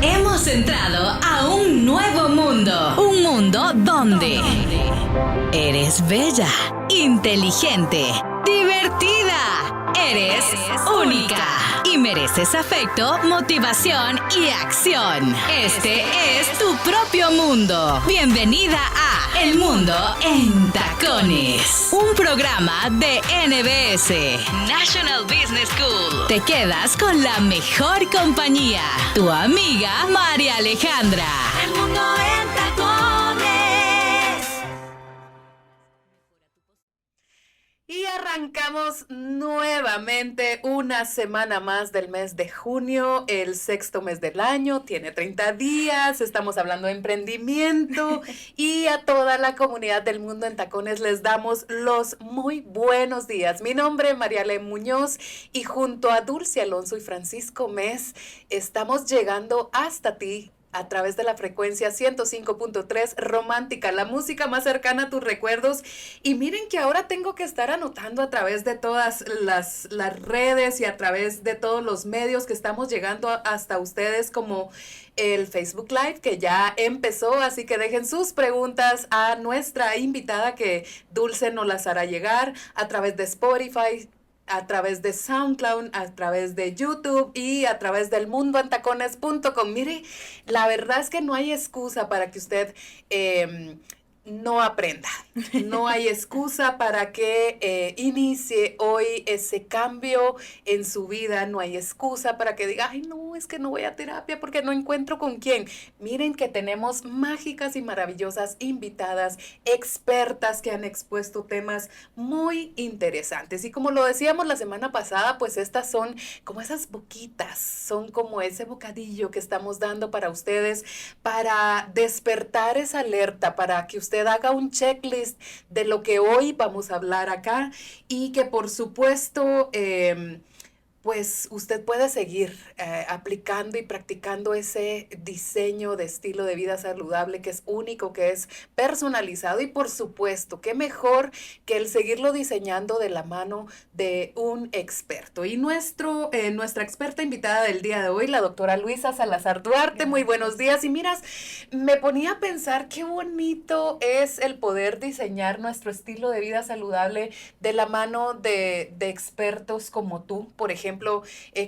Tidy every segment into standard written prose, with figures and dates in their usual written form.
Hemos entrado a un nuevo mundo. Un mundo donde eres bella, inteligente, divertida. Eres única y mereces afecto, motivación y acción. Este es tu propio mundo. Bienvenida a El Mundo en Tacones, un programa de NBS, National Business School. Te quedas con la mejor compañía, tu amiga María Alejandra. El Mundo en Tacones. Y arrancamos nuevamente una semana más del mes de junio, el sexto mes del año, tiene 30 días, estamos hablando de emprendimiento y a toda la comunidad del Mundo en Tacones les damos los muy buenos días. Mi nombre es Mariale Muñoz y junto a Dulce Alonso y Francisco Mes estamos llegando hasta ti a través de la frecuencia 105.3 Romántica, la música más cercana a tus recuerdos. Y miren que ahora tengo que estar anotando a través de todas las redes y a través de todos los medios que estamos llegando hasta ustedes, como el Facebook Live que ya empezó, así que dejen sus preguntas a nuestra invitada que Dulce nos las hará llegar a través de Spotify, a través de SoundCloud, a través de YouTube y a través del mundoantacones.com. Mire, la verdad es que no hay excusa para que usted no aprenda. No hay excusa para que inicie hoy ese cambio en su vida. No hay excusa para que diga, ay, no, es que no voy a terapia porque no encuentro con quién. Miren que tenemos mágicas y maravillosas invitadas, expertas que han expuesto temas muy interesantes. Y como lo decíamos la semana pasada, pues estas son como esas boquitas, son como ese bocadillo que estamos dando para ustedes, para despertar esa alerta, para que usted haga un checklist de lo que hoy vamos a hablar acá y que por supuesto pues usted puede seguir aplicando y practicando ese diseño de estilo de vida saludable que es único, que es personalizado y por supuesto, qué mejor que el seguirlo diseñando de la mano de un experto. Y nuestra experta invitada del día de hoy, la doctora Luisa Salazar Duarte, muy buenos días. Y miras, me ponía a pensar qué bonito es el poder diseñar nuestro estilo de vida saludable de la mano de expertos como tú, por ejemplo.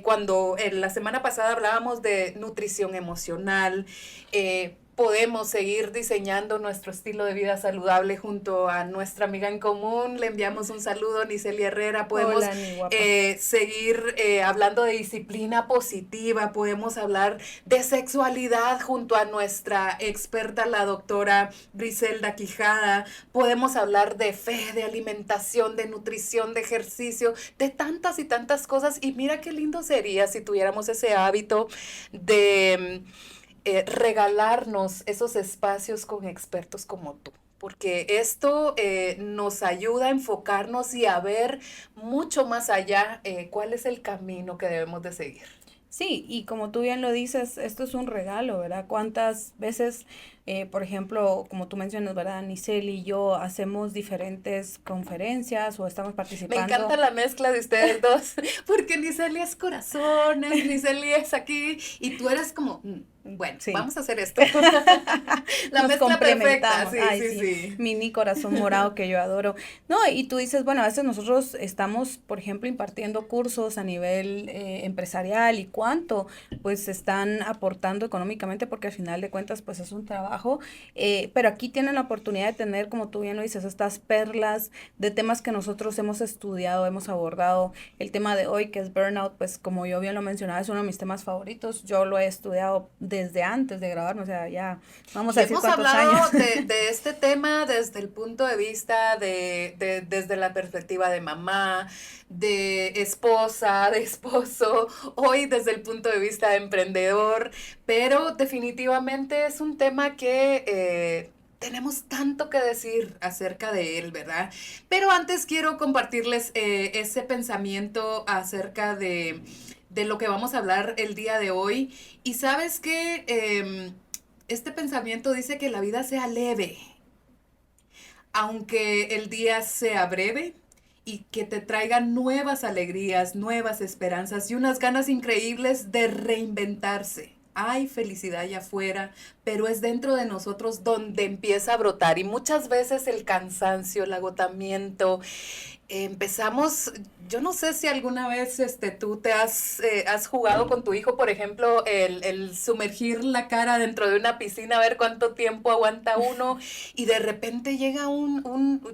Cuando la semana pasada hablábamos de nutrición emocional, podemos seguir diseñando nuestro estilo de vida saludable junto a nuestra amiga en común. Le enviamos un saludo, Nicely Herrera. Podemos seguir hablando de disciplina positiva, podemos hablar de sexualidad junto a nuestra experta, la doctora Griselda Quijada. Podemos hablar de fe, de alimentación, de nutrición, de ejercicio, de tantas y tantas cosas. Y mira qué lindo sería si tuviéramos ese hábito de regalarnos esos espacios con expertos como tú, porque esto nos ayuda a enfocarnos y a ver mucho más allá cuál es el camino que debemos de seguir. Sí, y como tú bien lo dices, esto es un regalo, ¿verdad? ¿Cuántas veces, por ejemplo, como tú mencionas, ¿verdad? Nicely y yo hacemos diferentes conferencias o estamos participando. Me encanta la mezcla de ustedes dos, porque Nicely es corazones, Nicely es aquí, y tú eres como... Bueno, sí, vamos a hacer esto. La mezcla perfecta. Sí, ay, sí. Mini corazón morado que yo adoro. No, y tú dices, bueno, a veces nosotros estamos, por ejemplo, impartiendo cursos a nivel empresarial y cuánto, pues, están aportando económicamente, porque al final de cuentas, pues, es un trabajo. Pero aquí tienen la oportunidad de tener, como tú bien lo dices, estas perlas de temas que nosotros hemos estudiado, hemos abordado. El tema de hoy, que es burnout, pues, como yo bien lo mencionaba, es uno de mis temas favoritos. Yo lo he estudiado desde antes de grabarme, o sea, ya vamos a decir cuántos años. Hemos hablado de este tema desde el punto de vista desde la perspectiva de mamá, de esposa, de esposo, hoy desde el punto de vista de emprendedor, pero definitivamente es un tema que tenemos tanto que decir acerca de él, ¿verdad? Pero antes quiero compartirles ese pensamiento acerca de lo que vamos a hablar el día de hoy. Y sabes que este pensamiento dice que la vida sea leve, aunque el día sea breve, y que te traiga nuevas alegrías, nuevas esperanzas y unas ganas increíbles de reinventarse. hay felicidad allá afuera, pero es dentro de nosotros donde empieza a brotar. Y muchas veces el cansancio, el agotamiento, empezamos, yo no sé si alguna vez tú te has jugado con tu hijo, por ejemplo, el sumergir la cara dentro de una piscina, a ver cuánto tiempo aguanta uno, y de repente llega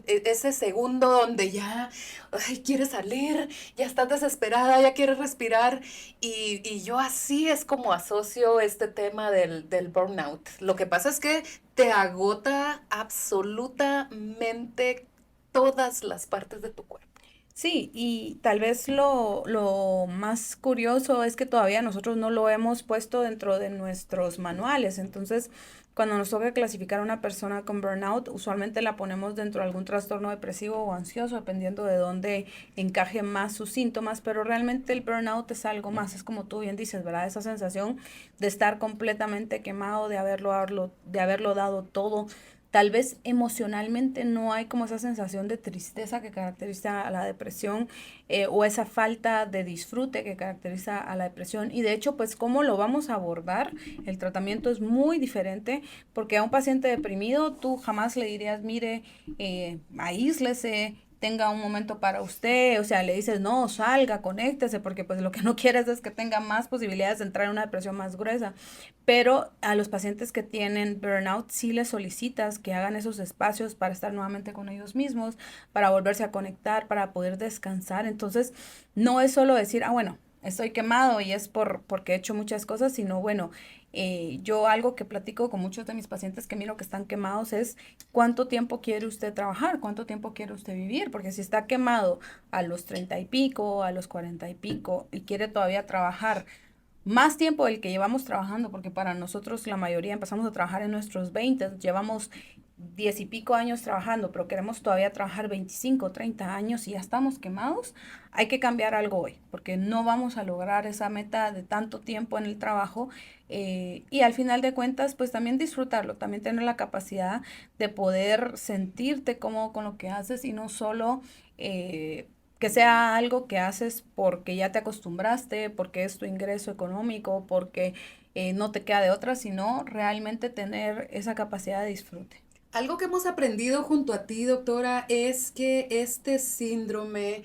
ese segundo donde ya quieres salir, ya estás desesperada, ya quieres respirar, y yo así es como asocio este tema del burnout. Lo que pasa es que te agota absolutamente todas las partes de tu cuerpo. Sí, y tal vez lo más curioso es que todavía nosotros no lo hemos puesto dentro de nuestros manuales. Entonces, cuando nos toca clasificar a una persona con burnout, usualmente la ponemos dentro de algún trastorno depresivo o ansioso, dependiendo de dónde encaje más sus síntomas, pero realmente el burnout es algo más, es como tú bien dices, ¿verdad? Esa sensación de estar completamente quemado, de haberlo dado todo. Tal vez emocionalmente no hay como esa sensación de tristeza que caracteriza a la depresión, o esa falta de disfrute que caracteriza a la depresión. Y de hecho, pues, ¿cómo lo vamos a abordar? El tratamiento es muy diferente, porque a un paciente deprimido tú jamás le dirías, mire, aíslese, tenga un momento para usted, o sea, le dices, no, salga, conéctese, porque pues lo que no quieres es que tenga más posibilidades de entrar en una depresión más gruesa. Pero a los pacientes que tienen burnout sí les solicitas que hagan esos espacios para estar nuevamente con ellos mismos, para volverse a conectar, para poder descansar. Entonces, no es solo decir, bueno, estoy quemado y es porque he hecho muchas cosas, sino bueno, yo algo que platico con muchos de mis pacientes que miro que están quemados es cuánto tiempo quiere usted trabajar, cuánto tiempo quiere usted vivir, porque si está quemado a los 30 y pico, a los 40 y pico y quiere todavía trabajar más tiempo del que llevamos trabajando, porque para nosotros la mayoría empezamos a trabajar en nuestros 20, llevamos 10 y pico años trabajando, pero queremos todavía trabajar 25, 30 años y ya estamos quemados, hay que cambiar algo hoy, porque no vamos a lograr esa meta de tanto tiempo en el trabajo, y al final de cuentas, pues también disfrutarlo, también tener la capacidad de poder sentirte cómodo con lo que haces y no solo que sea algo que haces porque ya te acostumbraste, porque es tu ingreso económico, porque no te queda de otra, sino realmente tener esa capacidad de disfrute. Algo que hemos aprendido junto a ti, doctora, es que este síndrome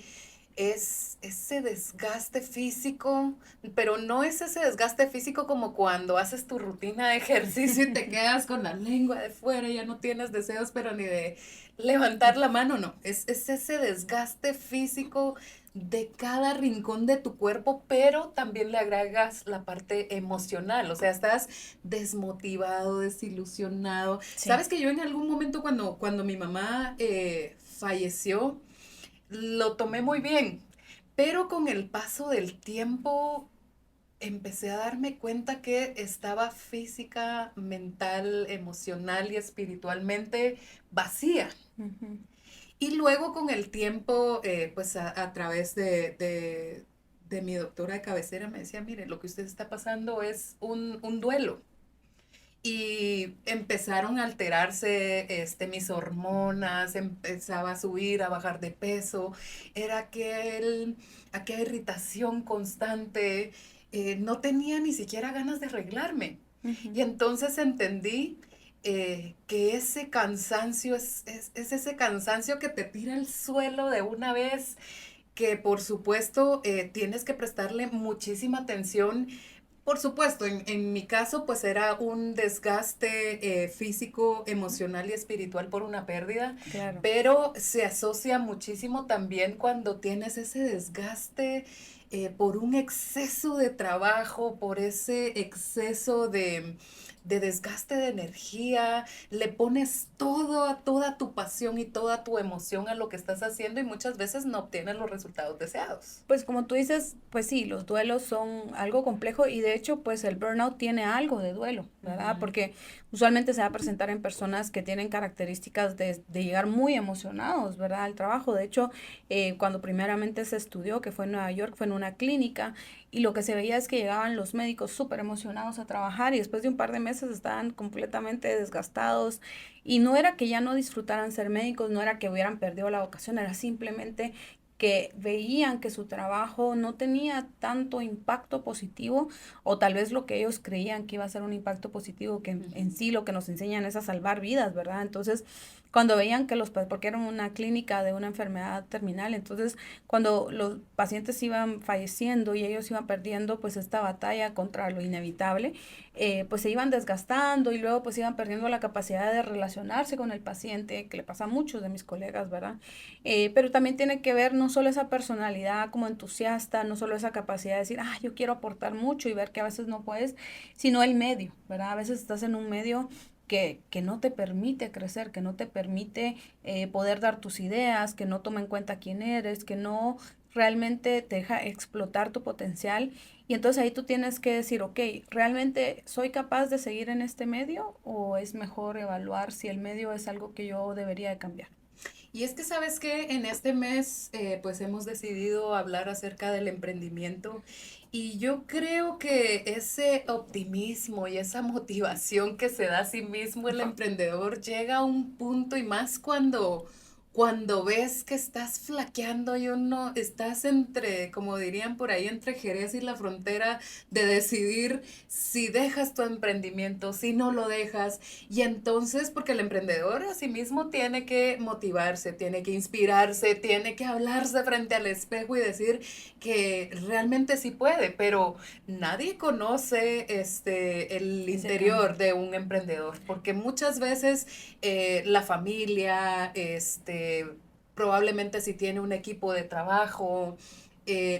es ese desgaste físico, pero no es ese desgaste físico como cuando haces tu rutina de ejercicio y te quedas con la lengua de fuera y ya no tienes deseos, pero ni de levantar la mano, no. Es ese desgaste físico de cada rincón de tu cuerpo, pero también le agregas la parte emocional, o sea, estás desmotivado, desilusionado. Sí. Sabes que yo en algún momento cuando mi mamá falleció, lo tomé muy bien, pero con el paso del tiempo empecé a darme cuenta que estaba física, mental, emocional y espiritualmente vacía. Uh-huh. Y luego con el tiempo, pues a través de mi doctora de cabecera me decía, mire, lo que usted está pasando es un duelo. Y empezaron a alterarse mis hormonas, empezaba a subir, a bajar de peso, era aquella irritación constante, no tenía ni siquiera ganas de arreglarme. Uh-huh. Y entonces entendí que ese cansancio es ese cansancio que te tira al suelo de una vez, que por supuesto tienes que prestarle muchísima atención. Por supuesto, en mi caso, pues era un desgaste físico, emocional y espiritual por una pérdida, Claro. pero se asocia muchísimo también cuando tienes ese desgaste por un exceso de trabajo, por ese exceso de desgaste de energía, le pones toda tu pasión y toda tu emoción a lo que estás haciendo y muchas veces no obtienes los resultados deseados. Pues como tú dices, pues sí, los duelos son algo complejo y de hecho pues el burnout tiene algo de duelo, ¿verdad? Uh-huh. Porque usualmente se va a presentar en personas que tienen características de llegar muy emocionados, ¿verdad? Al trabajo. De hecho, cuando primeramente se estudió, que fue en Nueva York, fue en una clínica y lo que se veía es que llegaban los médicos súper emocionados a trabajar y después de un par de meses estaban completamente desgastados y no era que ya no disfrutaran ser médicos, no era que hubieran perdido la vocación, era simplemente que veían que su trabajo no tenía tanto impacto positivo, o tal vez lo que ellos creían que iba a ser un impacto positivo, que en sí lo que nos enseñan es a salvar vidas, ¿verdad? Entonces, cuando veían que porque era una clínica de una enfermedad terminal, entonces cuando los pacientes iban falleciendo y ellos iban perdiendo pues esta batalla contra lo inevitable, pues se iban desgastando y luego pues iban perdiendo la capacidad de relacionarse con el paciente, que le pasa a muchos de mis colegas, ¿verdad? Pero también tiene que ver no solo esa personalidad como entusiasta, no solo esa capacidad de decir, yo quiero aportar mucho y ver que a veces no puedes, sino el medio, ¿verdad? A veces estás en un medio que no te permite crecer, que no te permite poder dar tus ideas, que no toma en cuenta quién eres, que no realmente te deja explotar tu potencial. Y entonces ahí tú tienes que decir, ok, ¿realmente soy capaz de seguir en este medio o es mejor evaluar si el medio es algo que yo debería de cambiar? Y es que sabes que en este mes pues hemos decidido hablar acerca del emprendimiento y yo creo que ese optimismo y esa motivación que se da a sí mismo el emprendedor llega a un punto y más cuando ves que estás flaqueando y uno estás entre, como dirían por ahí, entre Jerez y la frontera de decidir si dejas tu emprendimiento, si no lo dejas. Y entonces, porque el emprendedor a sí mismo tiene que motivarse, tiene que inspirarse, tiene que hablarse frente al espejo y decir que realmente sí puede, pero nadie conoce el interior de un emprendedor, porque muchas veces la familia, probablemente si tiene un equipo de trabajo,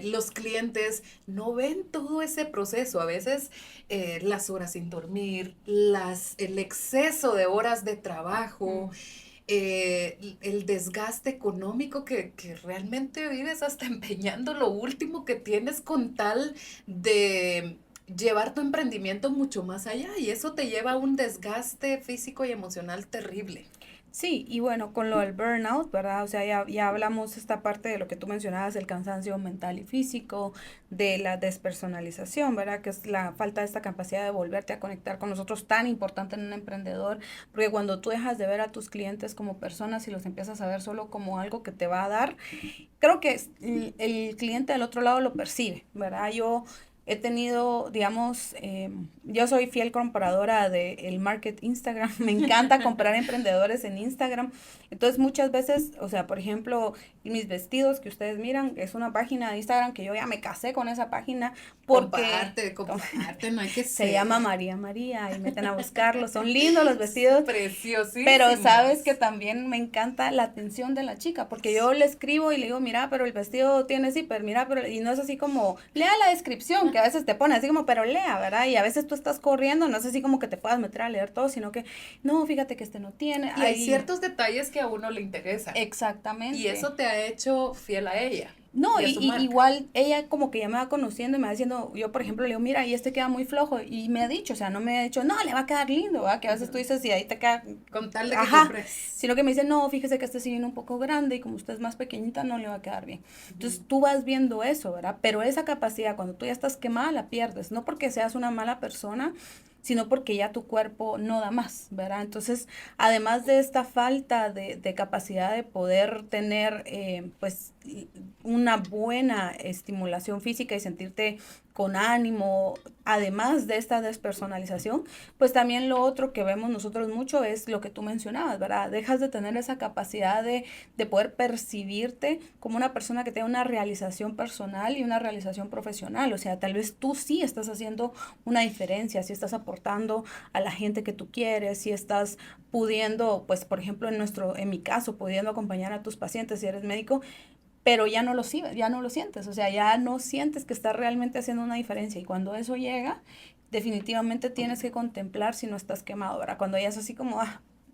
los clientes no ven todo ese proceso. A veces las horas sin dormir, el exceso de horas de trabajo, el desgaste económico que realmente vives hasta empeñando lo último que tienes con tal de llevar tu emprendimiento mucho más allá, y eso te lleva a un desgaste físico y emocional terrible. Sí, y bueno, con lo del burnout, ¿verdad? O sea, ya hablamos esta parte de lo que tú mencionabas, el cansancio mental y físico, de la despersonalización, ¿verdad? Que es la falta de esta capacidad de volverte a conectar con nosotros, tan importante en un emprendedor, porque cuando tú dejas de ver a tus clientes como personas y los empiezas a ver solo como algo que te va a dar, creo que el cliente del otro lado lo percibe, ¿verdad? Yo he tenido, digamos, yo soy fiel compradora del market Instagram, me encanta comprar emprendedores en Instagram, entonces muchas veces, o sea, por ejemplo, mis vestidos que ustedes miran, es una página de Instagram que yo ya me casé con esa página porque comparte, no hay que se ser. llama María María y meten a buscarlo, son lindos los vestidos. Preciosísimos. Pero sabes que también me encanta la atención de la chica, porque yo le escribo y le digo, mira, pero el vestido tiene zipper, mira, pero, y no es así como, lea la descripción, que a veces te pone así como, pero lea, ¿verdad? Y a veces tú estás corriendo, no es así como que te puedas meter a leer todo, sino que, no, fíjate que este no tiene. Y hay ciertos detalles que a uno le interesan. Exactamente. Y eso te ha hecho fiel a ella. No, y igual ella como que ya me va conociendo y me va diciendo, yo por ejemplo le digo, mira, y este queda muy flojo, y me ha dicho, o sea, no me ha dicho, no, le va a quedar lindo, ¿verdad? Que a veces tú dices, y ahí te queda, con tal de que compres. Sino que me dice, no, fíjese que este sí viene un poco grande y como usted es más pequeñita no le va a quedar bien. Entonces tú vas viendo eso, ¿verdad? Pero esa capacidad, cuando tú ya estás quemada, la pierdes, no porque seas una mala persona, sino porque ya tu cuerpo no da más, ¿verdad? Entonces, además de esta falta de capacidad de poder tener, pues, una buena estimulación física y sentirte con ánimo, además de esta despersonalización, pues también lo otro que vemos nosotros mucho es lo que tú mencionabas, ¿verdad? Dejas de tener esa capacidad de poder percibirte como una persona que tenga una realización personal y una realización profesional. O sea, tal vez tú sí estás haciendo una diferencia, si estás aportando a la gente que tú quieres, si estás pudiendo, pues, por ejemplo, en mi caso, pudiendo acompañar a tus pacientes si eres médico, pero ya no lo sientes, o sea, ya no sientes que estás realmente haciendo una diferencia, y cuando eso llega, definitivamente tienes que contemplar si no estás quemado, ¿verdad? Cuando ya es así como,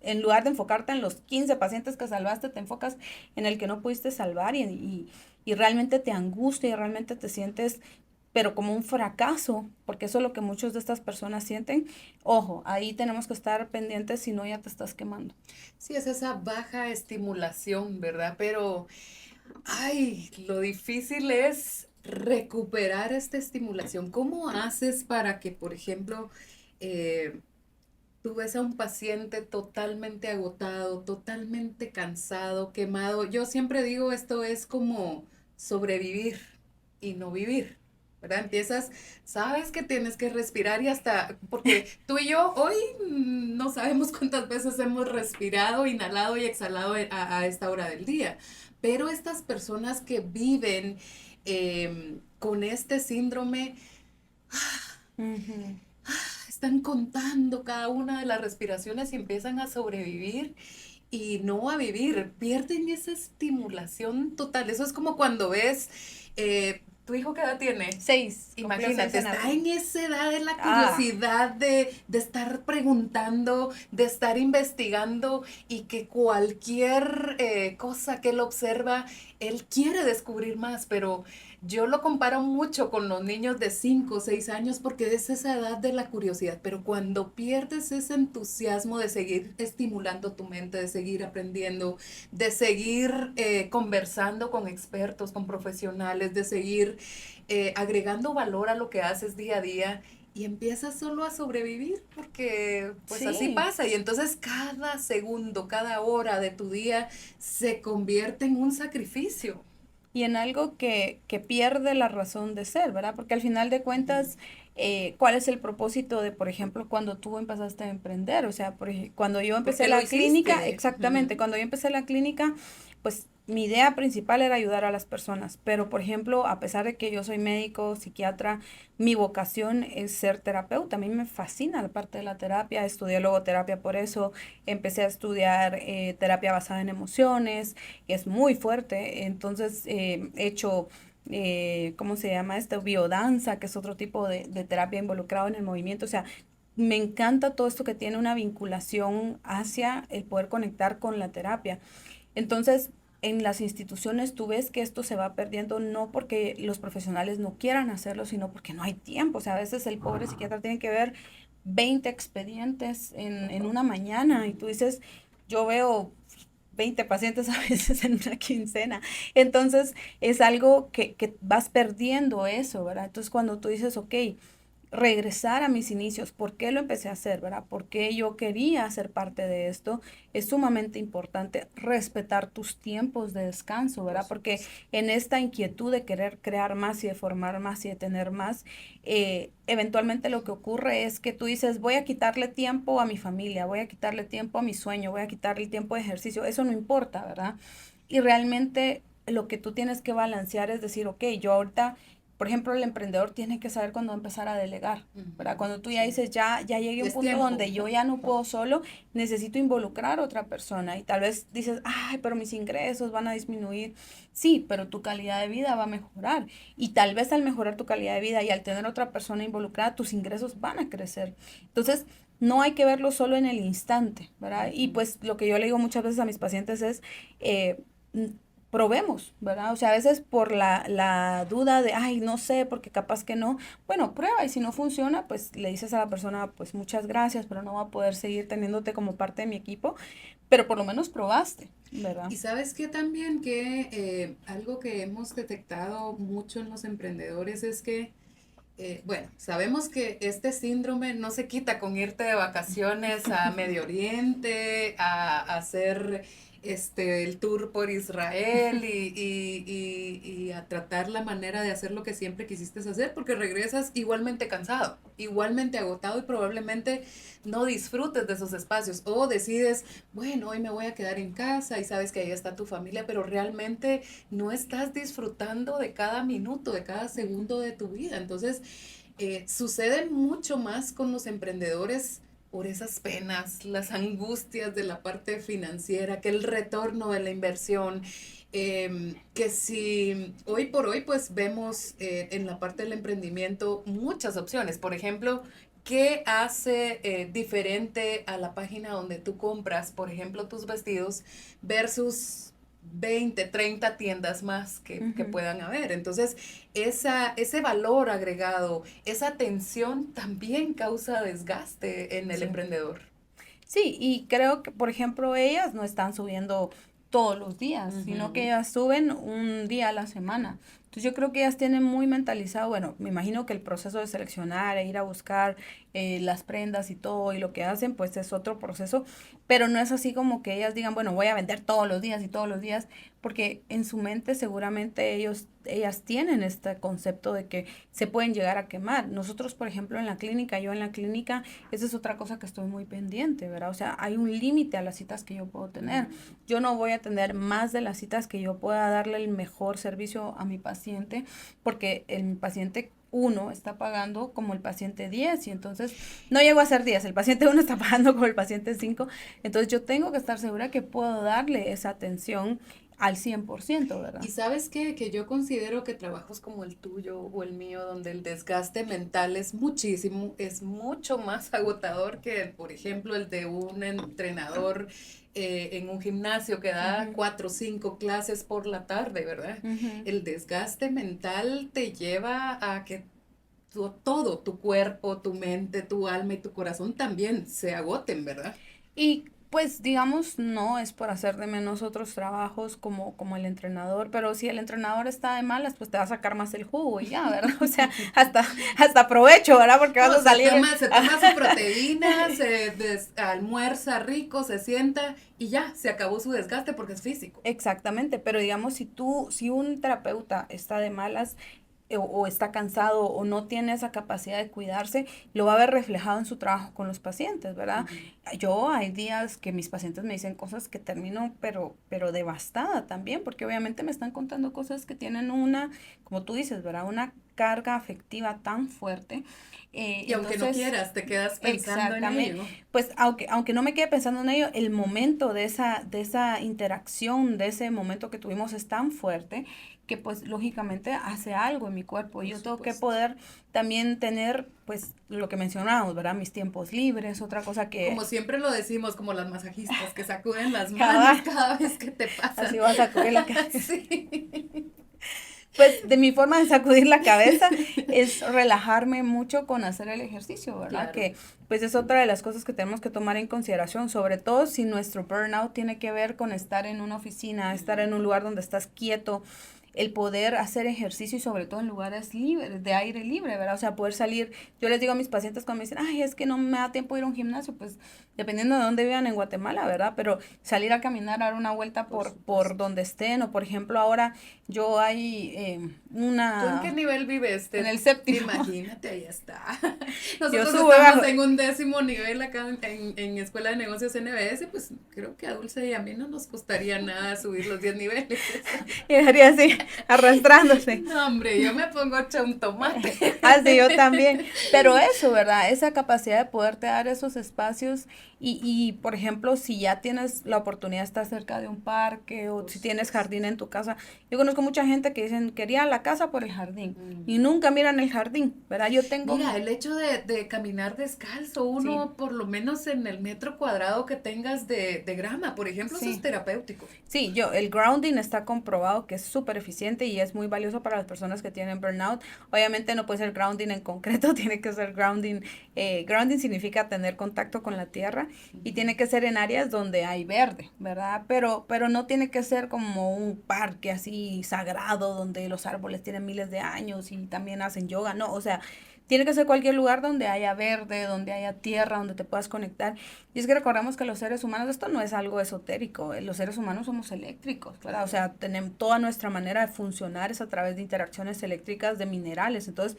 en lugar de enfocarte en los 15 pacientes que salvaste, te enfocas en el que no pudiste salvar y realmente te angustia y realmente te sientes pero como un fracaso, porque eso es lo que muchas de estas personas sienten. Ojo, ahí tenemos que estar pendientes, si no ya te estás quemando. Sí, es esa baja estimulación, ¿verdad? Pero ay, lo difícil es recuperar esta estimulación. ¿Cómo haces para que, por ejemplo, tú ves a un paciente totalmente agotado, totalmente cansado, quemado? Yo siempre digo, esto es como sobrevivir y no vivir, ¿verdad? Empiezas, sabes que tienes que respirar y hasta, porque tú y yo hoy no sabemos cuántas veces hemos respirado, inhalado y exhalado a esta hora del día, pero estas personas que viven con este síndrome, están contando cada una de las respiraciones y empiezan a sobrevivir y no a vivir, pierden esa estimulación total. Eso es como cuando ves, ¿tu hijo qué edad tiene? 6. Imagínate, está en esa edad de la curiosidad de estar preguntando, de estar investigando y que cualquier cosa que él observa, él quiere descubrir más, pero yo lo comparo mucho con los niños de 5 o 6 años porque es esa edad de la curiosidad, pero cuando pierdes ese entusiasmo de seguir estimulando tu mente, de seguir aprendiendo, de seguir conversando con expertos, con profesionales, de seguir agregando valor a lo que haces día a día y empiezas solo a sobrevivir porque pues así pasa y entonces cada segundo, cada hora de tu día se convierte en un sacrificio. Y en algo que pierde la razón de ser, ¿verdad? Porque al final de cuentas, ¿cuál es el propósito de, por ejemplo, cuando tú empezaste a emprender? O sea, cuando yo empecé la clínica, exactamente, cuando yo empecé la clínica, pues mi idea principal era ayudar a las personas, pero por ejemplo, a pesar de que yo soy médico, psiquiatra, mi vocación es ser terapeuta. A mí me fascina la parte de la terapia, estudié logoterapia por eso, empecé a estudiar terapia basada en emociones, y es muy fuerte, entonces he hecho... ¿cómo se llama esto? Biodanza, que es otro tipo de terapia involucrado en el movimiento. O sea, me encanta todo esto que tiene una vinculación hacia el poder conectar con la terapia. Entonces, en las instituciones tú ves que esto se va perdiendo no porque los profesionales no quieran hacerlo, sino porque no hay tiempo. O sea, a veces el pobre psiquiatra tiene que ver 20 expedientes en una mañana y tú dices, yo veo 20 pacientes a veces en una quincena. Entonces, es algo que vas perdiendo eso, ¿verdad? Entonces, cuando tú dices, ok, regresar a mis inicios, ¿por qué lo empecé a hacer, verdad? ¿Por qué yo quería ser parte de esto? Es sumamente importante respetar tus tiempos de descanso, ¿verdad? Porque en esta inquietud de querer crear más y de formar más y de tener más, eventualmente lo que ocurre es que tú dices, voy a quitarle tiempo a mi familia, voy a quitarle tiempo a mi sueño, voy a quitarle tiempo de ejercicio, eso no importa, ¿verdad? Y realmente lo que tú tienes que balancear es decir, ok, yo ahorita por ejemplo, el emprendedor tiene que saber cuándo empezar a delegar, ¿verdad? Cuando tú ya dices, ya llegué a un punto donde yo ya no puedo solo, necesito involucrar a otra persona. Y tal vez dices, ay, pero mis ingresos van a disminuir. Sí, pero tu calidad de vida va a mejorar. Y tal vez al mejorar tu calidad de vida y al tener otra persona involucrada, tus ingresos van a crecer. Entonces, no hay que verlo solo en el instante, ¿verdad? Y pues lo que yo le digo muchas veces a mis pacientes es, probemos, ¿verdad? O sea, a veces por la duda de, ay, no sé, porque capaz que no, bueno, prueba y si no funciona, pues le dices a la persona, pues muchas gracias, pero no va a poder seguir teniéndote como parte de mi equipo, pero por lo menos probaste, ¿verdad? Y sabes que también que algo que hemos detectado mucho en los emprendedores es que, bueno, sabemos que este síndrome no se quita con irte de vacaciones a Medio Oriente, a hacer el tour por Israel y a tratar la manera de hacer lo que siempre quisiste hacer, porque regresas igualmente cansado, igualmente agotado y probablemente no disfrutes de esos espacios o decides, bueno, hoy me voy a quedar en casa y sabes que ahí está tu familia, pero realmente no estás disfrutando de cada minuto, de cada segundo de tu vida. Entonces, sucede mucho más con los emprendedores por esas penas, las angustias de la parte financiera, que el retorno de la inversión, que si hoy por hoy pues vemos en la parte del emprendimiento muchas opciones. Por ejemplo, ¿qué hace diferente a la página donde tú compras, por ejemplo, tus vestidos versus 20, 30 tiendas más que puedan haber? Entonces, ese valor agregado, esa tensión también causa desgaste en el emprendedor. Sí, y creo que, por ejemplo, ellas no están subiendo todos los días, sino que ellas suben un día a la semana. Entonces yo creo que ellas tienen muy mentalizado, bueno, me imagino que el proceso de seleccionar e ir a buscar las prendas y todo y lo que hacen, pues es otro proceso, pero no es así como que ellas digan, bueno, voy a vender todos los días y todos los días, porque en su mente seguramente ellas tienen este concepto de que se pueden llegar a quemar. Nosotros, por ejemplo, yo en la clínica, esa es otra cosa que estoy muy pendiente, ¿verdad? O sea, hay un límite a las citas que yo puedo tener. Yo no voy a tener más de las citas que yo pueda darle el mejor servicio a mi paciente, porque el paciente 1 está pagando como el paciente 10 y entonces no llego a ser 10, el paciente 1 está pagando como el paciente 5, entonces yo tengo que estar segura que puedo darle esa atención al 100%, ¿verdad? Y sabes qué, que yo considero que trabajos como el tuyo o el mío, donde el desgaste mental es muchísimo, es mucho más agotador que, por ejemplo, el de un entrenador en un gimnasio que da 4 o 5 clases por la tarde, ¿verdad? El desgaste mental te lleva a que todo, tu cuerpo, tu mente, tu alma y tu corazón también se agoten, ¿verdad? Y pues digamos, no es por hacer de menos otros trabajos como el entrenador, pero si el entrenador está de malas, pues te va a sacar más el jugo y ya, ¿verdad? O sea, hasta provecho, ¿verdad? Porque vas a salir. Se toma su proteína, almuerza rico, se sienta y ya, se acabó su desgaste porque es físico. Exactamente, pero digamos, si un terapeuta está de malas, o está cansado o no tiene esa capacidad de cuidarse, lo va a ver reflejado en su trabajo con los pacientes, ¿verdad? Yo hay días que mis pacientes me dicen cosas que termino pero devastada también, porque obviamente me están contando cosas que tienen como tú dices, ¿verdad? Una carga afectiva tan fuerte. Y aunque no quieras, te quedas pensando en ello. Pues aunque no me quede pensando en ello, el momento de esa interacción, de ese momento que tuvimos es tan fuerte que pues lógicamente hace algo en mi cuerpo y yo tengo que poder también tener pues lo que mencionábamos, ¿verdad? Mis tiempos libres, otra cosa que... Como siempre lo decimos, como las masajistas que sacuden las manos cada vez que te pasa. Así vas a sacudir la cabeza. Sí. Pues de mi forma de sacudir la cabeza es relajarme mucho con hacer el ejercicio, ¿verdad? Claro. Que pues es otra de las cosas que tenemos que tomar en consideración, sobre todo si nuestro burnout tiene que ver con estar en una oficina, estar en un lugar donde estás quieto, el poder hacer ejercicio y sobre todo en lugares libres, de aire libre, ¿verdad? O sea, poder salir, yo les digo a mis pacientes cuando me dicen, ay, es que no me da tiempo de ir a un gimnasio, pues dependiendo de dónde vivan en Guatemala, ¿verdad? Pero salir a caminar, dar una vuelta por donde estén, o por ejemplo ahora yo hay una... ¿Tú en qué nivel vives? En el 7º. Imagínate, ahí está. Nosotros estamos en un 10º nivel acá en Escuela de Negocios NBS, pues creo que a Dulce y a mí no nos costaría nada subir los 10 niveles. Y dejaría así, arrastrándose. No, hombre, yo me pongo hecha un tomate. Así yo también. Pero eso, ¿verdad? Esa capacidad de poderte dar esos espacios y por ejemplo, si ya tienes la oportunidad de estar cerca de un parque o si tienes jardín en tu casa. Yo conozco mucha gente que dicen, quería la casa por el jardín y nunca miran el jardín, ¿verdad? Yo tengo... Mira, el hecho de caminar descalzo, uno por lo menos en el metro cuadrado que tengas de grama, por ejemplo, eso es terapéutico. Sí, el grounding está comprobado que es súper eficiente y es muy valioso para las personas que tienen burnout. Obviamente no puede ser grounding en concreto, tiene que ser grounding. Grounding significa tener contacto con la tierra y tiene que ser en áreas donde hay verde, ¿verdad? Pero no tiene que ser como un parque así sagrado donde los árboles tienen miles de años y también hacen yoga, no, o sea, tiene que ser cualquier lugar donde haya verde, donde haya tierra, donde te puedas conectar. Y es que recordemos que los seres humanos, esto no es algo esotérico, los seres humanos somos eléctricos, ¿verdad? O sea, tenemos toda nuestra manera de funcionar es a través de interacciones eléctricas de minerales. Entonces,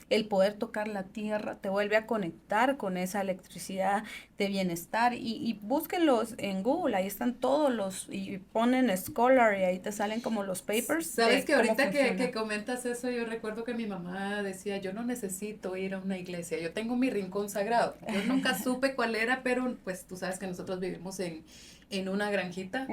el poder tocar la tierra te vuelve a conectar con esa electricidad de bienestar y búsquenlos en Google, ahí están todos y ponen Scholar y ahí te salen como los papers. Sabes que ahorita que comentas eso, yo recuerdo que mi mamá decía, yo no necesito ir a una iglesia, yo tengo mi rincón sagrado. Yo nunca supe cuál era, pero pues tú sabes que nosotros vivimos en una granjita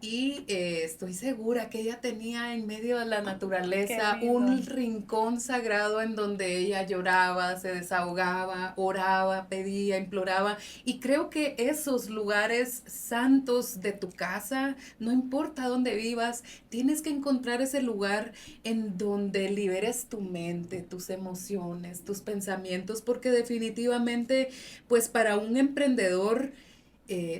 y estoy segura que ella tenía en medio de la naturaleza un rincón sagrado en donde ella lloraba, se desahogaba, oraba, pedía, imploraba, y creo que esos lugares santos de tu casa, no importa dónde vivas, tienes que encontrar ese lugar en donde liberes tu mente, tus emociones, tus pensamientos, porque definitivamente pues para un emprendedor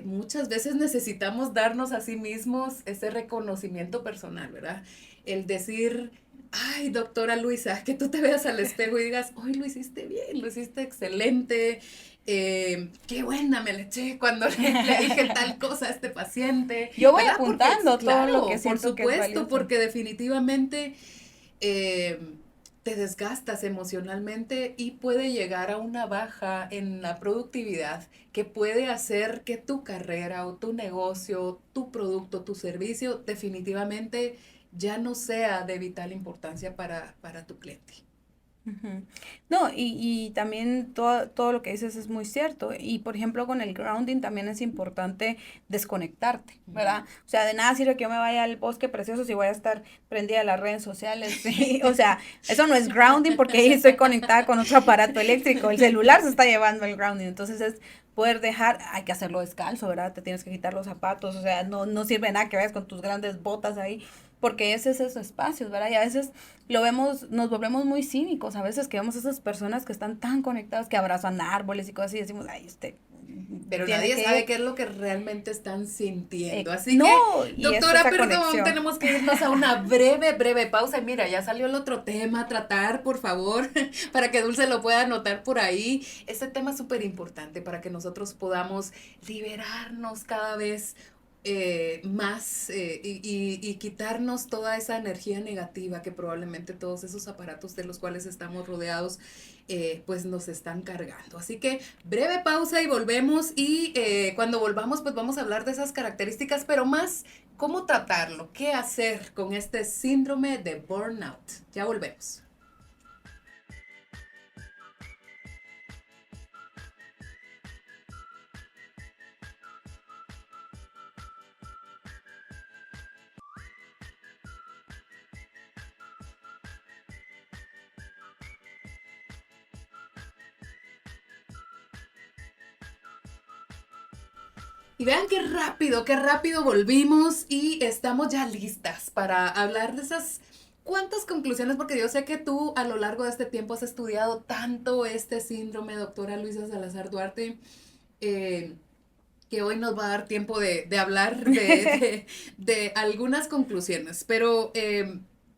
muchas veces necesitamos darnos a sí mismos ese reconocimiento personal, ¿verdad? El decir, ay, doctora Luisa, que tú te veas al espejo y digas, hoy lo hiciste bien, lo hiciste excelente, qué buena me le eché cuando le dije tal cosa a este paciente. Yo voy ¿Verdad? apuntando Porque, todo lo claro, que por siento que es supuesto, valioso. porque definitivamente eh, te desgastas emocionalmente y puede llegar a una baja en la productividad que puede hacer que tu carrera o tu negocio, tu producto, tu servicio definitivamente ya no sea de vital importancia para tu cliente. Ujú. No, y también todo lo que dices es muy cierto. Y por ejemplo, con el grounding también es importante desconectarte, ¿verdad? O sea, de nada sirve que yo me vaya al bosque precioso si voy a estar prendida a las redes sociales. ¿Sí? O sea, eso no es grounding porque ahí estoy conectada con otro aparato eléctrico. El celular se está llevando el grounding. Entonces es poder dejar, hay que hacerlo descalzo, ¿verdad? Te tienes que quitar los zapatos, o sea, no sirve de nada que vayas con tus grandes botas ahí, porque ese es esos espacios, ¿verdad? Y a veces lo vemos, nos volvemos muy cínicos, a veces que vemos a esas personas que están tan conectadas que abrazan árboles y cosas así, y decimos, ay, Pero nadie sabe qué es lo que realmente están sintiendo. Así no, que, y es doctora, esa perdón, conexión. tenemos que irnos a una breve pausa. Y mira, ya salió el otro tema a tratar, por favor, para que Dulce lo pueda anotar por ahí. Este tema es súper importante para que nosotros podamos liberarnos cada vez más y quitarnos toda esa energía negativa que probablemente todos esos aparatos de los cuales estamos rodeados pues nos están cargando. Así que breve pausa y volvemos y cuando volvamos pues vamos a hablar de esas características, pero más cómo tratarlo, qué hacer con este síndrome de burnout. Ya volvemos. Y vean qué rápido volvimos y estamos ya listas para hablar de esas cuantas conclusiones, porque yo sé que tú a lo largo de este tiempo has estudiado tanto este síndrome, doctora Luisa Salazar Duarte, eh, que hoy nos va a dar tiempo de hablar de algunas conclusiones. Pero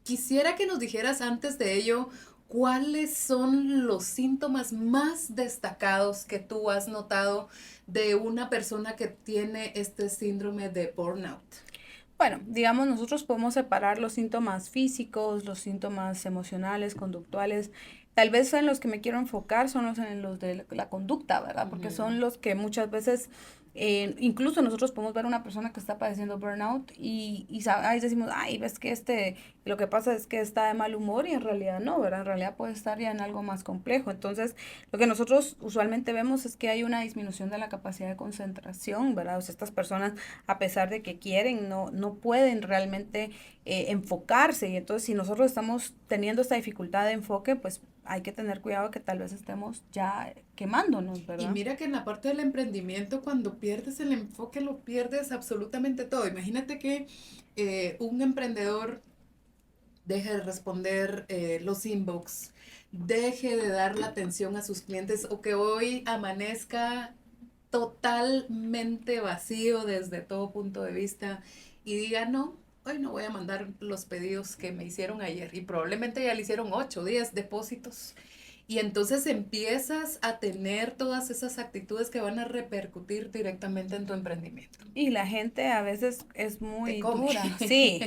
quisiera que nos dijeras antes de ello, ¿cuáles son los síntomas más destacados que tú has notado de una persona que tiene este síndrome de burnout? Bueno, digamos, nosotros podemos separar los síntomas físicos, los síntomas emocionales, conductuales. Tal vez en los que me quiero enfocar son los de la conducta, ¿verdad? Porque son los que muchas veces, incluso nosotros podemos ver una persona que está padeciendo burnout y ahí decimos, ay, ves que lo que pasa es que está de mal humor y en realidad no, ¿verdad? En realidad puede estar ya en algo más complejo. Entonces, lo que nosotros usualmente vemos es que hay una disminución de la capacidad de concentración, ¿verdad? O sea, estas personas a pesar de que quieren, no pueden realmente enfocarse. Y entonces, si nosotros estamos teniendo esta dificultad de enfoque, pues hay que tener cuidado que tal vez estemos ya quemándonos, ¿verdad? Y mira que en la parte del emprendimiento, cuando pierdes el enfoque, lo pierdes absolutamente todo. Imagínate que un emprendedor deje de responder los inbox, deje de dar la atención a sus clientes o que hoy amanezca totalmente vacío desde todo punto de vista y diga, no, hoy no voy a mandar los pedidos que me hicieron ayer y probablemente ya le hicieron 8 días depósitos. Y entonces empiezas a tener todas esas actitudes que van a repercutir directamente en tu emprendimiento. Y la gente a veces es muy Te come. dura. Sí,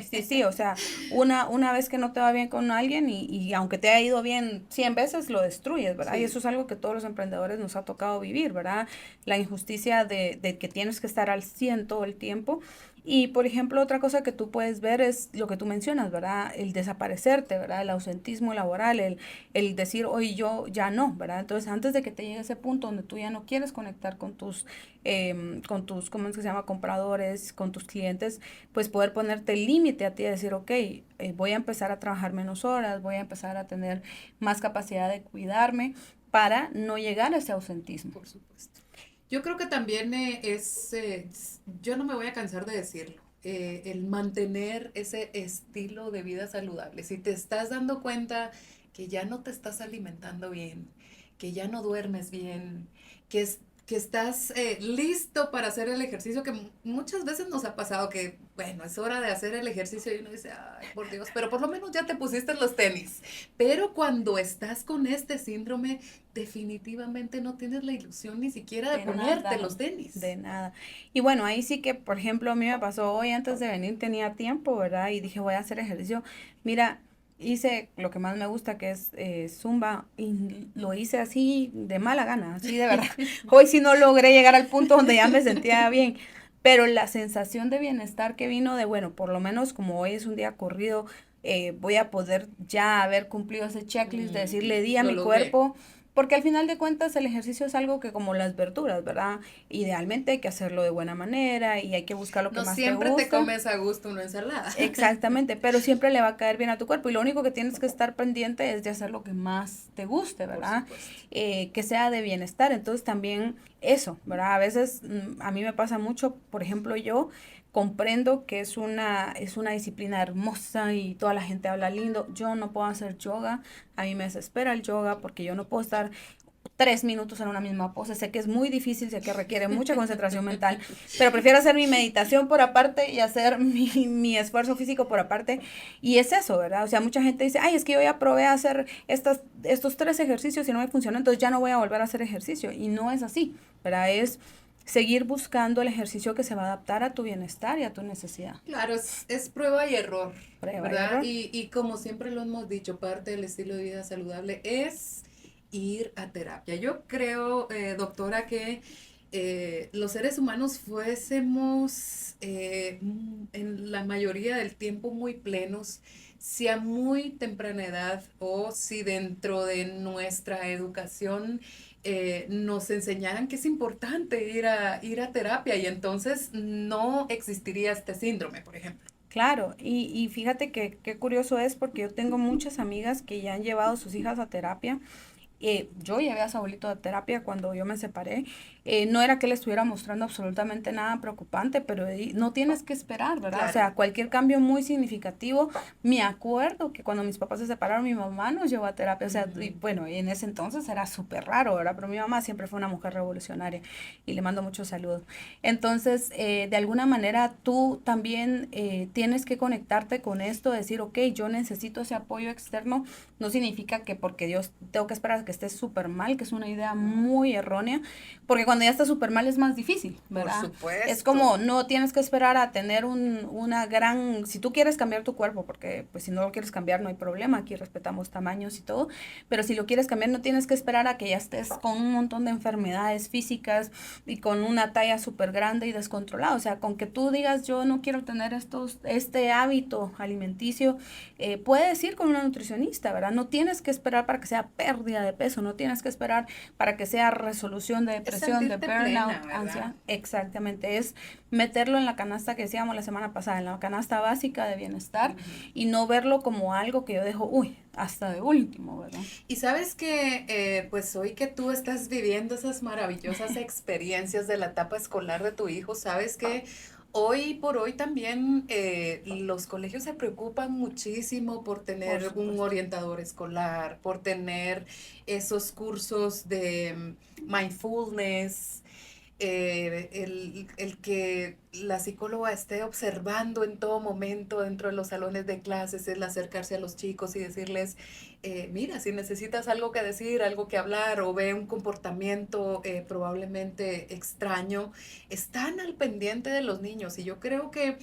o sea, una vez que no te va bien con alguien y aunque te haya ido bien 100 veces, lo destruyes, ¿verdad? Sí. Y eso es algo que todos los emprendedores nos ha tocado vivir, ¿verdad? La injusticia de que tienes que estar al 100 todo el tiempo. Y, por ejemplo, otra cosa que tú puedes ver es lo que tú mencionas, ¿verdad? El desaparecerte, ¿verdad? El ausentismo laboral, el decir, hoy yo ya no, ¿verdad? Entonces, antes de que te llegue ese punto donde tú ya no quieres conectar ¿cómo es que se llama? Compradores, con tus clientes, pues poder ponerte límite a ti y decir, ok, voy a empezar a trabajar menos horas, voy a empezar a tener más capacidad de cuidarme para no llegar a ese ausentismo. Por supuesto. Yo creo que también yo no me voy a cansar de decirlo, el mantener ese estilo de vida saludable. Si te estás dando cuenta que ya no te estás alimentando bien, que ya no duermes bien, que estás listo para hacer el ejercicio, que muchas veces nos ha pasado que, bueno, es hora de hacer el ejercicio y uno dice, ay, por Dios, pero por lo menos ya te pusiste los tenis. Pero cuando estás con este síndrome, definitivamente no tienes la ilusión ni siquiera de ponerte los tenis. De nada. Y bueno, ahí sí que, por ejemplo, a mí me pasó hoy antes de venir, tenía tiempo, ¿verdad? Y dije, voy a hacer ejercicio. Mira, hice lo que más me gusta, que es Zumba, y lo hice así de mala gana, así de verdad. Hoy sí no logré llegar al punto donde ya me sentía bien, pero la sensación de bienestar que vino de, bueno, por lo menos como hoy es un día corrido, voy a poder ya haber cumplido ese checklist de decirle di a mi cuerpo, porque al final de cuentas el ejercicio es algo que como las verduras, ¿verdad? Idealmente hay que hacerlo de buena manera y hay que buscar lo que más te gusta. No siempre te comes a gusto una ensalada. Exactamente, pero siempre le va a caer bien a tu cuerpo y lo único que tienes que estar pendiente es de hacer lo que más te guste, ¿verdad? Que sea de bienestar. Entonces también eso, ¿verdad? A veces a mí me pasa mucho, por ejemplo, yo comprendo que es una disciplina hermosa y toda la gente habla lindo. Yo no puedo hacer yoga, a mí me desespera el yoga porque yo no puedo estar 3 minutos en una misma pose. Sé que es muy difícil, sé que requiere mucha concentración mental, pero prefiero hacer mi meditación por aparte y hacer mi esfuerzo físico por aparte. Y es eso, ¿verdad? O sea, mucha gente dice, ay, es que yo ya probé a hacer estos 3 ejercicios y no me funcionó, entonces ya no voy a volver a hacer ejercicio. Y no es así, ¿verdad? Es seguir buscando el ejercicio que se va a adaptar a tu bienestar y a tu necesidad. Claro, es prueba y error, ¿verdad? Y como siempre lo hemos dicho, parte del estilo de vida saludable es ir a terapia. Yo creo, doctora, que los seres humanos fuésemos en la mayoría del tiempo muy plenos, si a muy temprana edad o si dentro de nuestra educación nos enseñaran que es importante ir a terapia y entonces no existiría este síndrome, por ejemplo. Claro, y fíjate que qué curioso es porque yo tengo muchas amigas que ya han llevado a sus hijas a terapia. Yo llevé a su abuelito a terapia cuando yo me separé. No era que le estuviera mostrando absolutamente nada preocupante, pero no tienes que esperar, ¿verdad? Claro. O sea, cualquier cambio muy significativo. Me acuerdo que cuando mis papás se separaron, mi mamá nos llevó a terapia. O sea, y bueno, en ese entonces era súper raro, ¿verdad? Pero mi mamá siempre fue una mujer revolucionaria y le mando muchos saludos. Entonces, de alguna manera, tú también tienes que conectarte con esto, decir, ok, yo necesito ese apoyo externo. No significa que porque Dios tengo que esperar a que estés súper mal, que es una idea muy errónea, porque cuando ya estás súper mal es más difícil, ¿verdad? Por supuesto. Es como, no tienes que esperar a tener una gran, si tú quieres cambiar tu cuerpo, porque pues si no lo quieres cambiar no hay problema, aquí respetamos tamaños y todo, pero si lo quieres cambiar no tienes que esperar a que ya estés con un montón de enfermedades físicas y con una talla súper grande y descontrolada, o sea, con que tú digas yo no quiero tener este hábito alimenticio, puedes ir con una nutricionista, ¿verdad? No tienes que esperar para que sea pérdida de peso, no tienes que esperar para que sea resolución de depresión, de burnout, ansiedad. Exactamente, es meterlo en la canasta que decíamos la semana pasada, en la canasta básica de bienestar y no verlo como algo que yo dejo, hasta de último, ¿verdad? Y sabes que, pues hoy que tú estás viviendo esas maravillosas experiencias de la etapa escolar de tu hijo, sabes que hoy por hoy también los colegios se preocupan muchísimo por tener un orientador escolar, por tener esos cursos de mindfulness, el que la psicóloga esté observando en todo momento dentro de los salones de clases, el acercarse a los chicos y decirles, mira, si necesitas algo que decir, algo que hablar o ve un comportamiento probablemente extraño, están al pendiente de los niños y yo creo que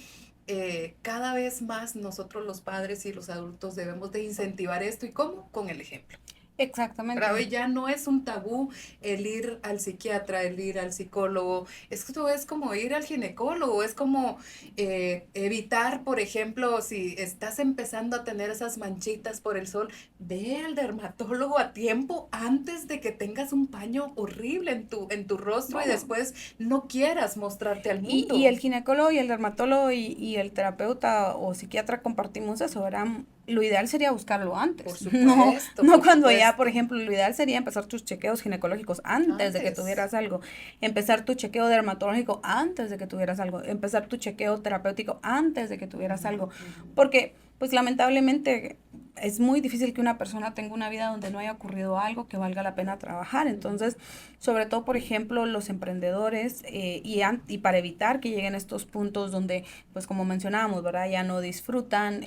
cada vez más nosotros los padres y los adultos debemos de incentivar esto y ¿cómo? Con el ejemplo. Exactamente. Pero hoy ya no es un tabú el ir al psiquiatra, el ir al psicólogo, esto es como ir al ginecólogo, es como evitar, por ejemplo, si estás empezando a tener esas manchitas por el sol, ve al dermatólogo a tiempo antes de que tengas un paño horrible en tu rostro y después no quieras mostrarte al mundo. Y el ginecólogo y el dermatólogo y el terapeuta o psiquiatra compartimos eso, ¿verdad? Lo ideal sería buscarlo antes. Por supuesto. No cuando ya, por ejemplo, lo ideal sería empezar tus chequeos ginecológicos antes de que tuvieras algo. Empezar tu chequeo dermatológico antes de que tuvieras algo. Empezar tu chequeo terapéutico antes de que tuvieras algo. Porque pues lamentablemente es muy difícil que una persona tenga una vida donde no haya ocurrido algo que valga la pena trabajar. Entonces, sobre todo, por ejemplo, los emprendedores y para evitar que lleguen a estos puntos donde, pues como mencionábamos, ¿verdad? Ya no disfrutan,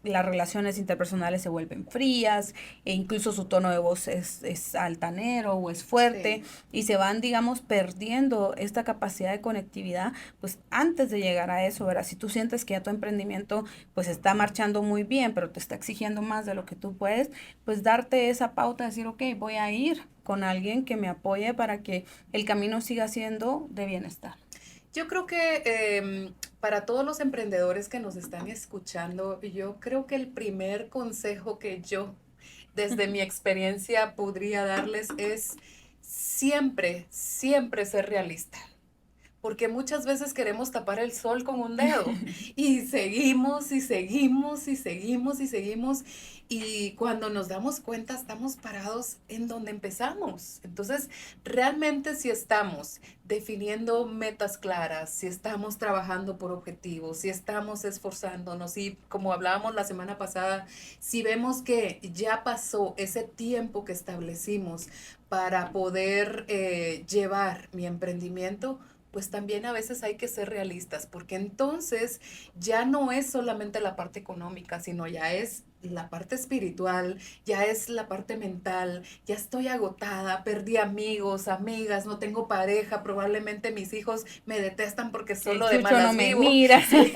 las relaciones interpersonales se vuelven frías e incluso su tono de voz es altanero o es fuerte y se van, digamos, perdiendo esta capacidad de conectividad, pues antes de llegar a eso, ¿verdad? Si tú sientes que ya tu emprendimiento pues está marchando muy bien, pero te está exigiendo más de lo que tú puedes, pues darte esa pauta de decir, ok, voy a ir con alguien que me apoye para que el camino siga siendo de bienestar. Yo creo que para todos los emprendedores que nos están escuchando, yo creo que el primer consejo que yo, desde mi experiencia, podría darles es siempre, siempre ser realista. Porque muchas veces queremos tapar el sol con un dedo y seguimos y seguimos y seguimos y seguimos y cuando nos damos cuenta estamos parados en donde empezamos. Entonces, realmente si estamos definiendo metas claras, si estamos trabajando por objetivos, si estamos esforzándonos y como hablábamos la semana pasada, si vemos que ya pasó ese tiempo que establecimos para poder llevar mi emprendimiento, pues también a veces hay que ser realistas, porque entonces ya no es solamente la parte económica, sino ya es la parte espiritual, ya es la parte mental, ya estoy agotada, perdí amigos, amigas, no tengo pareja, probablemente mis hijos me detestan porque solo de malas no me vivo. mira. Sí.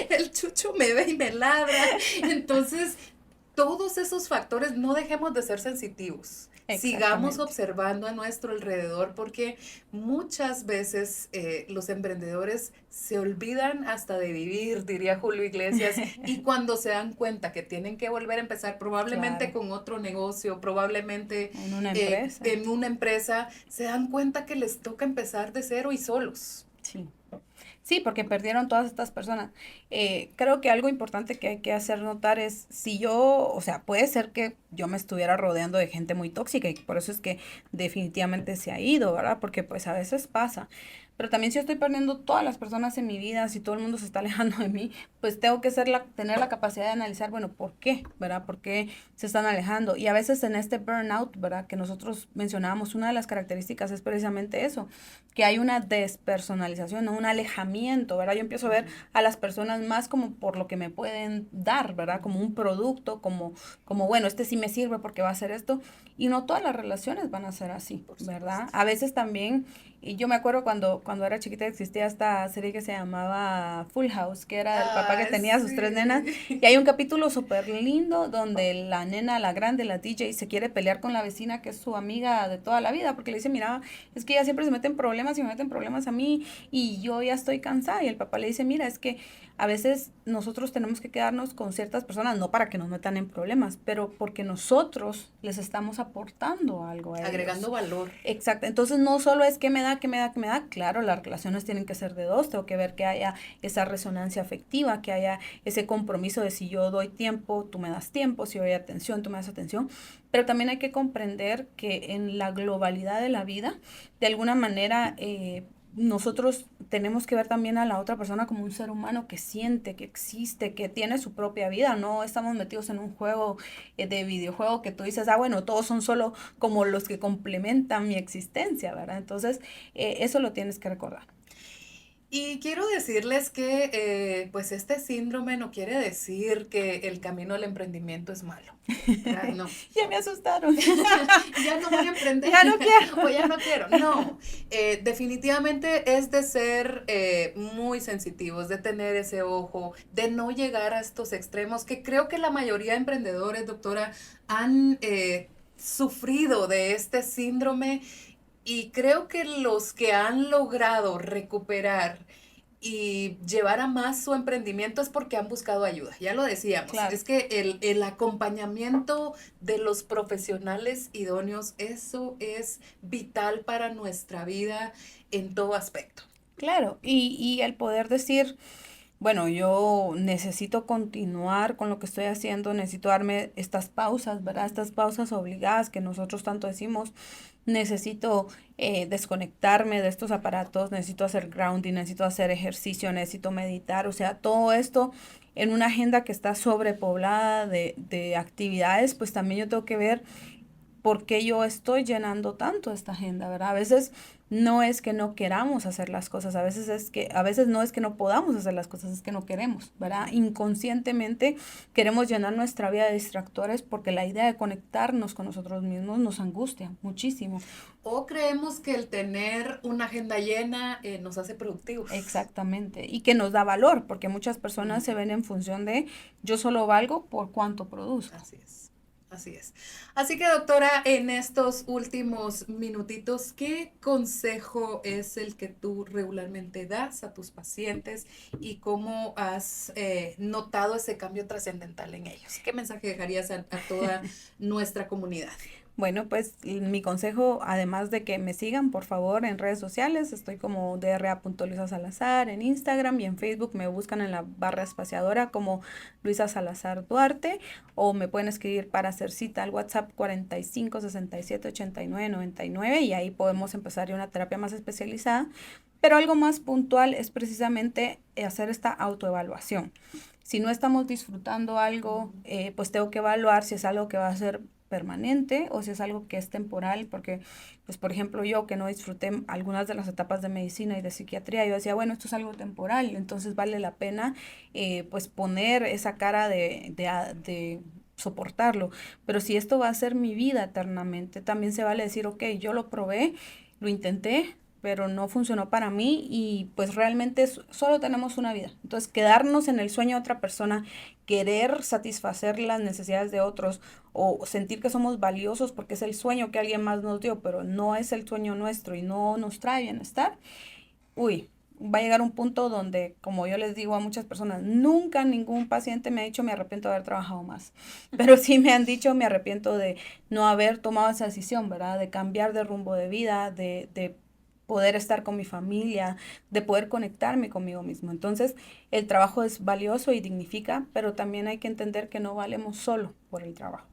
El chucho me ve y me ladra. Entonces, todos esos factores, no dejemos de ser sensitivos. Sigamos observando a nuestro alrededor porque muchas veces los emprendedores se olvidan hasta de vivir, diría Julio Iglesias, y cuando se dan cuenta que tienen que volver a empezar probablemente con otro negocio, probablemente en una empresa, se dan cuenta que les toca empezar de cero y solos. Sí. Sí, porque perdieron todas estas personas. Creo que algo importante que hay que hacer notar es si yo, o sea, puede ser que yo me estuviera rodeando de gente muy tóxica y por eso es que definitivamente se ha ido, ¿verdad? Porque pues a veces pasa. Pero también si yo estoy perdiendo todas las personas en mi vida, si todo el mundo se está alejando de mí, pues tengo que tener la capacidad de analizar, bueno, ¿por qué? ¿Verdad? ¿Por qué se están alejando? Y a veces en este burnout, ¿verdad? Que nosotros mencionábamos, una de las características es precisamente eso, que hay una despersonalización, ¿no? Un alejamiento, ¿verdad? Yo empiezo a ver a las personas más como por lo que me pueden dar, ¿verdad? Como un producto, como bueno, este sí me sirve porque va a hacer esto. Y no todas las relaciones van a ser así, ¿verdad? A veces también, y yo me acuerdo cuando era chiquita existía esta serie que se llamaba Full House, que era el papá que tenía sus 3 nenas, y hay un capítulo súper lindo donde la nena, la grande, la DJ, se quiere pelear con la vecina que es su amiga de toda la vida, porque le dice, mira, es que ella siempre se mete en problemas y me meten problemas a mí, y yo ya estoy cansada, y el papá le dice, mira, es que a veces nosotros tenemos que quedarnos con ciertas personas, no para que nos metan en problemas, pero porque nosotros les estamos aportando algo a ellos. Agregando valor. Exacto, entonces no solo es que me da, claro, las relaciones tienen que ser de dos, tengo que ver que haya esa resonancia afectiva, que haya ese compromiso de si yo doy tiempo, tú me das tiempo, si yo doy atención, tú me das atención, pero también hay que comprender que en la globalidad de la vida, de alguna manera, nosotros tenemos que ver también a la otra persona como un ser humano que siente, que existe, que tiene su propia vida, no estamos metidos en un juego de videojuego que tú dices, bueno, todos son solo como los que complementan mi existencia, ¿verdad? Entonces, eso lo tienes que recordar. Y quiero decirles que pues este síndrome no quiere decir que el camino al emprendimiento es malo. No. Ya me asustaron. Ya no voy a emprender. Ya no quiero. O ya no quiero. No, definitivamente es de ser muy sensitivos, de tener ese ojo, de no llegar a estos extremos, que creo que la mayoría de emprendedores, doctora, han sufrido de este síndrome. Y creo que los que han logrado recuperar y llevar a más su emprendimiento es porque han buscado ayuda. Ya lo decíamos, claro. Es que el acompañamiento de los profesionales idóneos, eso es vital para nuestra vida en todo aspecto. Claro, y el poder decir, bueno, yo necesito continuar con lo que estoy haciendo, necesito darme estas pausas, ¿verdad? Estas pausas obligadas que nosotros tanto decimos. Necesito desconectarme de estos aparatos, necesito hacer grounding, necesito hacer ejercicio, necesito meditar, o sea, todo esto en una agenda que está sobrepoblada de actividades, pues también yo tengo que ver por qué yo estoy llenando tanto esta agenda, ¿verdad? A veces no es que no queramos hacer las cosas, a veces no es que no podamos hacer las cosas, es que no queremos, ¿verdad? Inconscientemente queremos llenar nuestra vida de distractores porque la idea de conectarnos con nosotros mismos nos angustia muchísimo. O creemos que el tener una agenda llena nos hace productivos. Exactamente, y que nos da valor, porque muchas personas se ven en función de yo solo valgo por cuánto produzco. Así es. Así es. Así que, doctora, en estos últimos minutitos, ¿qué consejo es el que tú regularmente das a tus pacientes y cómo has notado ese cambio trascendental en ellos? ¿Qué mensaje dejarías a toda nuestra comunidad? Bueno, pues mi consejo, además de que me sigan, por favor, en redes sociales, estoy como dra.Luisa Salazar en Instagram y en Facebook me buscan en la barra espaciadora como Luisa Salazar Duarte, o me pueden escribir para hacer cita al WhatsApp 45 67 89 99 y ahí podemos empezar ya una terapia más especializada. Pero algo más puntual es precisamente hacer esta autoevaluación. Si no estamos disfrutando algo, pues tengo que evaluar si es algo que va a ser permanente o si es algo que es temporal, porque, pues, por ejemplo, yo que no disfruté algunas de las etapas de medicina y de psiquiatría, yo decía, bueno, esto es algo temporal, entonces vale la pena, pues, poner esa cara de soportarlo. Pero si esto va a ser mi vida eternamente, también se vale decir, ok, yo lo probé, lo intenté, pero no funcionó para mí y pues realmente solo tenemos una vida. Entonces, quedarnos en el sueño de otra persona, querer satisfacer las necesidades de otros o sentir que somos valiosos porque es el sueño que alguien más nos dio, pero no es el sueño nuestro y no nos trae bienestar, va a llegar un punto donde, como yo les digo a muchas personas, nunca ningún paciente me ha dicho me arrepiento de haber trabajado más, pero sí me han dicho me arrepiento de no haber tomado esa decisión, ¿verdad? De cambiar de rumbo de vida, de poder estar con mi familia, de poder conectarme conmigo mismo. Entonces, el trabajo es valioso y dignifica, pero también hay que entender que no valemos solo por el trabajo.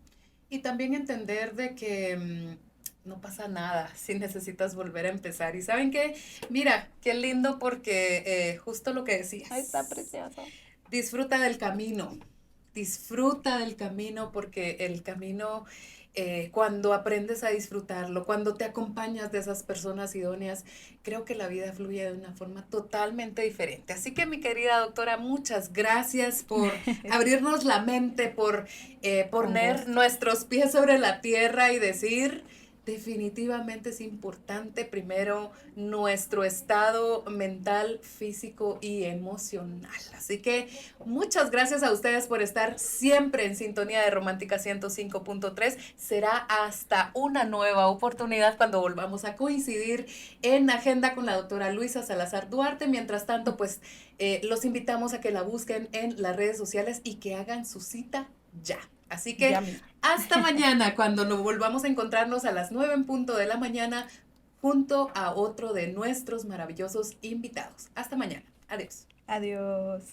Y también entender de que no pasa nada si necesitas volver a empezar. Y ¿saben qué? Mira, qué lindo porque justo lo que decías. Ay, está precioso. Disfruta del camino porque el camino... cuando aprendes a disfrutarlo, cuando te acompañas de esas personas idóneas, creo que la vida fluye de una forma totalmente diferente. Así que, mi querida doctora, muchas gracias por abrirnos la mente, por poner nuestros pies sobre la tierra y decir... Definitivamente es importante primero nuestro estado mental, físico y emocional. Así que muchas gracias a ustedes por estar siempre en sintonía de Romántica 105.3. Será hasta una nueva oportunidad cuando volvamos a coincidir en agenda con la doctora Luisa Salazar Duarte. Mientras tanto, pues los invitamos a que la busquen en las redes sociales y que hagan su cita ya. Así que hasta mañana, cuando nos volvamos a encontrarnos a las 9 en punto de la mañana, junto a otro de nuestros maravillosos invitados. Hasta mañana. Adiós. Adiós.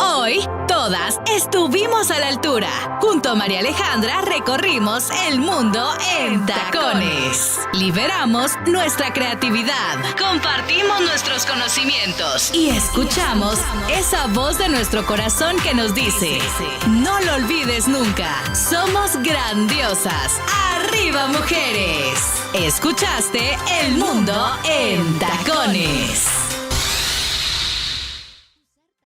Hoy, todas estuvimos a la altura. Junto a María Alejandra recorrimos el mundo en tacones. Liberamos nuestra creatividad, compartimos nuestros conocimientos y escuchamos esa voz de nuestro corazón que nos dice: no lo olvides nunca, somos grandiosas. ¡Arriba, mujeres! Escuchaste El Mundo en Tacones.